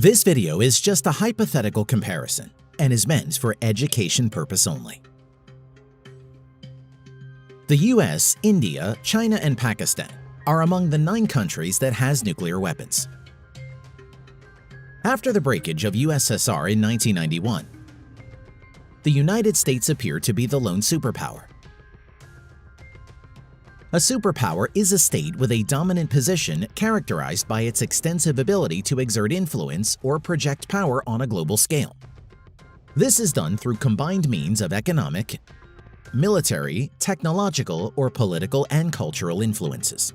This video is just a hypothetical comparison and is meant for education purpose only. The US, India, China, and Pakistan are among the 9 countries that has nuclear weapons. After the breakage of USSR in 1991, the United States appeared to be the lone superpower. A superpower is a state with a dominant position characterized by its extensive ability to exert influence or project power on a global scale. This is done through combined means of economic, military, technological, or political and cultural influences.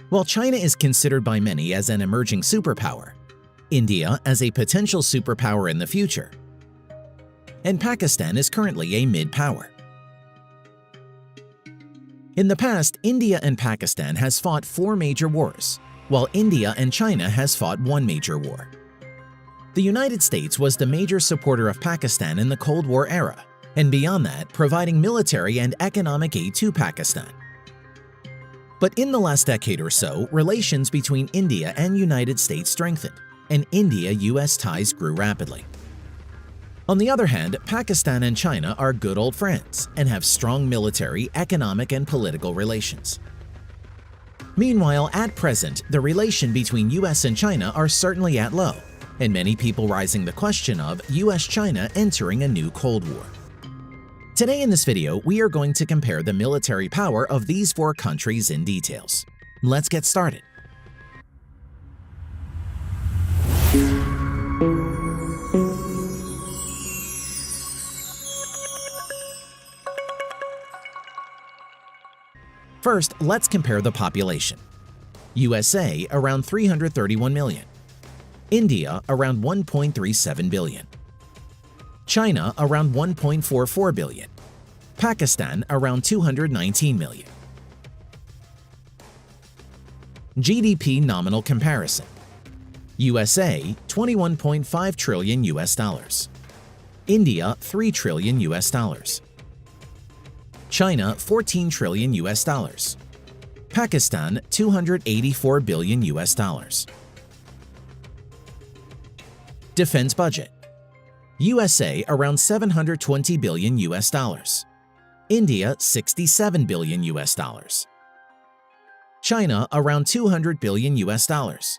While China is considered by many as an emerging superpower, India as a potential superpower in the future, and Pakistan is currently a mid-power. In the past, India and Pakistan has fought 4 major wars, while India and China has fought 1 major war. The United States was the major supporter of Pakistan in the Cold War era, and beyond that, providing military and economic aid to Pakistan. But in the last decade or so, relations between India and United States strengthened, and India-US ties grew rapidly. On the other hand, Pakistan and China are good old friends and have strong military, economic, and political relations. Meanwhile, at present, the relation between US and China are certainly at low, and many people raising the question of US-China entering a new Cold War. Today in this video, we are going to compare the military power of these 4 countries in details. Let's get started. First, let's compare the population. USA around 331 million. India around 1.37 billion. China around 1.44 billion. Pakistan around 219 million. GDP nominal comparison. USA 21.5 trillion US dollars. India 3 trillion US dollars. China 14 trillion US dollars. Pakistan 284 billion US dollars. Defense budget. USA around 720 billion US dollars. India 67 billion US dollars. China around 200 billion US dollars.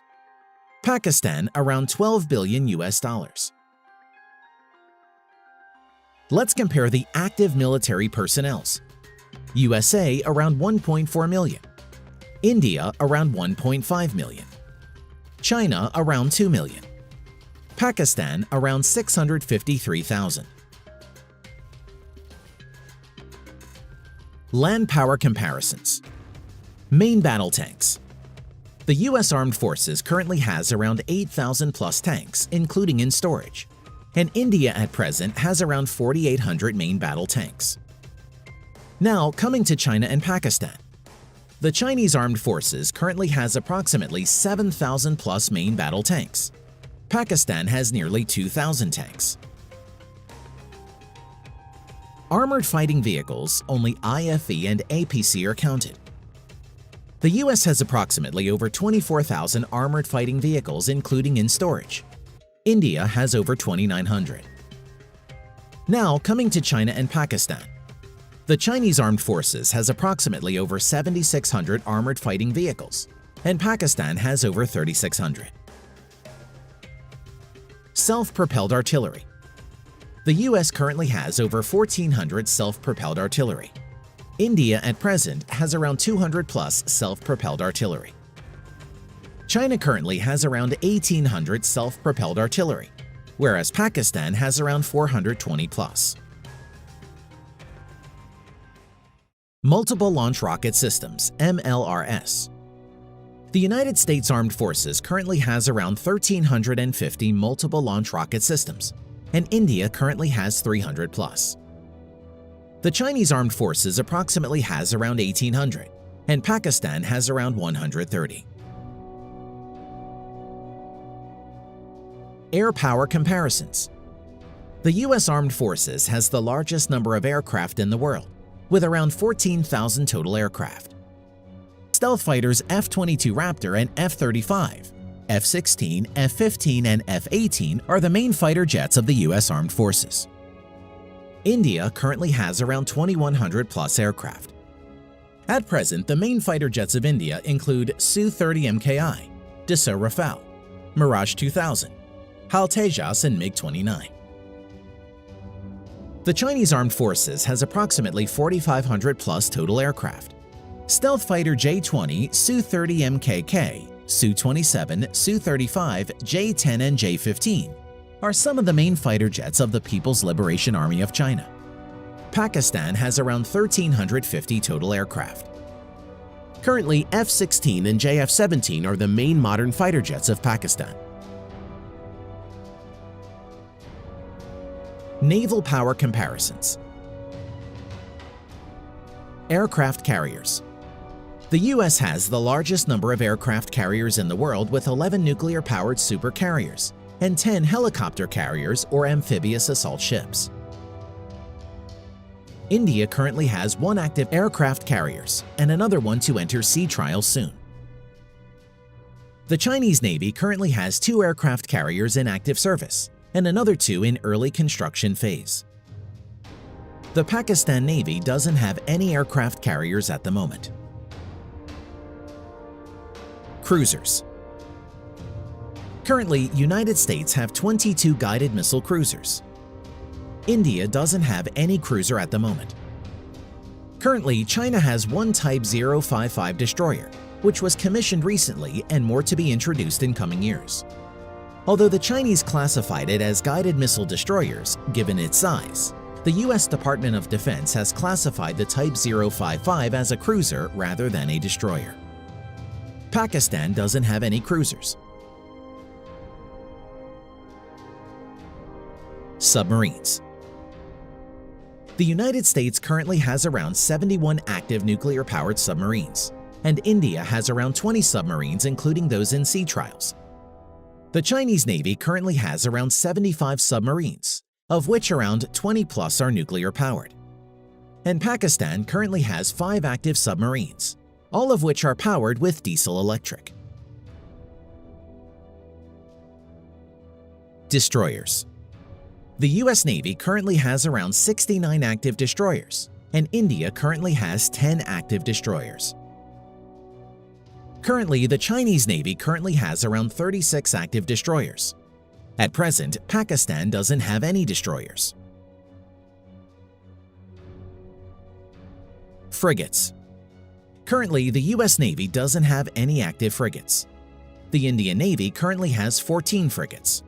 Pakistan around 12 billion US dollars. Let's compare the active military personnels. USA around 1.4 million. India around 1.5 million. China around 2 million. Pakistan around 653,000. Land power comparisons. Main battle tanks. The US Armed Forces currently has around 8,000 plus tanks, including in storage, and India at present has around 4,800 main battle tanks. Now, coming to China and Pakistan. The Chinese Armed Forces currently has approximately 7,000 plus main battle tanks. Pakistan has nearly 2,000 tanks. Armored fighting vehicles, only IFV and APC are counted. The US has approximately over 24,000 armored fighting vehicles, including in storage. India has over 2,900. Now, coming to China and Pakistan. The Chinese Armed Forces has approximately over 7,600 armored fighting vehicles, and Pakistan has over 3,600. Self-propelled artillery. The US currently has over 1,400 self-propelled artillery. India at present has around 200 plus self-propelled artillery. China currently has around 1,800 self-propelled artillery, whereas Pakistan has around 420 plus. Multiple Launch Rocket Systems, MLRS. The United States Armed Forces currently has around 1,350 multiple launch rocket systems, and India currently has 300 plus. The Chinese Armed Forces approximately has around 1,800, and Pakistan has around 130. Air power comparisons. The US Armed Forces has the largest number of aircraft in the world, with around 14,000 total aircraft. Stealth fighters F-22 Raptor and F-35 F-16, F-15, and F-18 are the main fighter jets of the US Armed Forces. India currently has around 2,100 plus aircraft. At present, the main fighter jets of India include Su-30 MKI, Dassault Rafale, Mirage 2000, HAL Tejas, and MiG-29. The Chinese Armed Forces has approximately 4,500 plus total aircraft. Stealth fighter J-20, Su-30 MKK, Su-27, Su-35, J-10, and J-15 are some of the main fighter jets of the People's Liberation Army of China. Pakistan has around 1,350 total aircraft. Currently, F-16 and JF-17 are the main modern fighter jets of Pakistan. Naval power comparisons. Aircraft carriers. The U.S. has the largest number of aircraft carriers in the world with 11 nuclear-powered supercarriers and 10 helicopter carriers or amphibious assault ships. India currently has 1 active aircraft carriers and another one to enter sea trials soon. The Chinese Navy currently has 2 aircraft carriers in active service and another 2 in early construction phase. The Pakistan Navy doesn't have any aircraft carriers at the moment. Cruisers. Currently, United States have 22 guided missile cruisers. India doesn't have any cruiser at the moment. Currently, China has 1 Type 055 destroyer, which was commissioned recently and more to be introduced in coming years. Although the Chinese classified it as guided missile destroyers, given its size, the U.S. Department of Defense has classified the Type 055 as a cruiser rather than a destroyer. Pakistan doesn't have any cruisers. Submarines. The United States currently has around 71 active nuclear-powered submarines, and India has around 20 submarines, including those in sea trials. The Chinese Navy currently has around 75 submarines, of which around 20 plus are nuclear-powered. And Pakistan currently has 5 active submarines, all of which are powered with diesel-electric. Destroyers. The U.S. Navy currently has around 69 active destroyers, and India currently has 10 active destroyers. Currently, the Chinese Navy currently has around 36 active destroyers. At present, Pakistan doesn't have any destroyers. Frigates. Currently, the U.S. Navy doesn't have any active frigates. The Indian Navy currently has 14 frigates.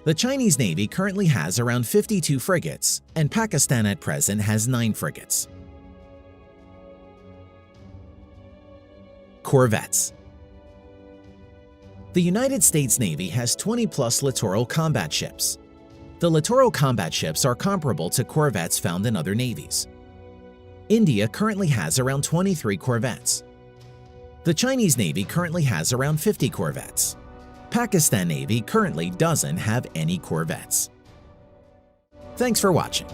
The Chinese Navy currently has around 52 frigates, and Pakistan at present has 9 frigates. Corvettes. The United States Navy has 20-plus littoral combat ships. The littoral combat ships are comparable to corvettes found in other navies. India currently has around 23 corvettes. The Chinese Navy currently has around 50 corvettes. Pakistan Navy currently doesn't have any corvettes. Thanks for watching.